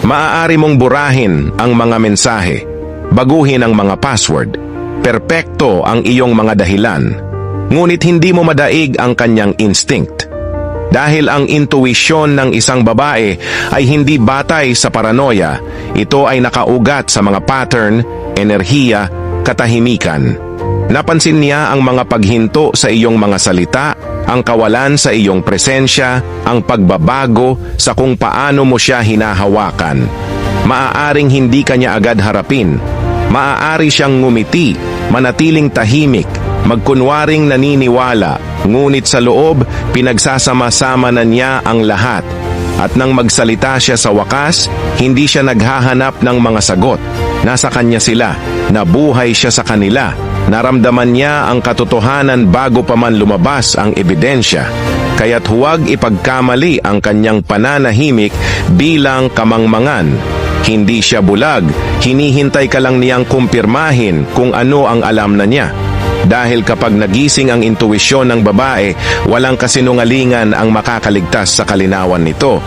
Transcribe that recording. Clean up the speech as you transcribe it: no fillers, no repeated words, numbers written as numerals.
Maaari mong burahin ang mga mensahe, baguhin ang mga password, perpekto ang iyong mga dahilan, ngunit hindi mo madaig ang kanyang instinct. Dahil ang intuisyon ng isang babae ay hindi batay sa paranoia, ito ay nakaugat sa mga pattern, enerhiya, katahimikan. Napansin niya ang mga paghinto sa iyong mga salita, ang kawalan sa iyong presensya, ang pagbabago sa kung paano mo siya hinahawakan. Maaaring hindi kanya agad harapin. Maaari siyang ngumiti, manatiling tahimik, magkunwaring naniniwala, ngunit sa loob, pinagsasama-sama na niya ang lahat. At nang magsalita siya sa wakas, hindi siya naghahanap ng mga sagot. Nasa kanya sila, nabuhay siya sa kanila. Naramdaman niya ang katotohanan bago pa man lumabas ang ebidensya. Kaya't huwag ipagkamali ang kanyang pananahimik bilang kamangmangan. Hindi siya bulag, hinihintay ka lang niyang kumpirmahin kung ano ang alam na niya. Dahil kapag nagising ang intuwisyon ng babae, walang kasinungalingan ang makakaligtas sa kalinawan nito.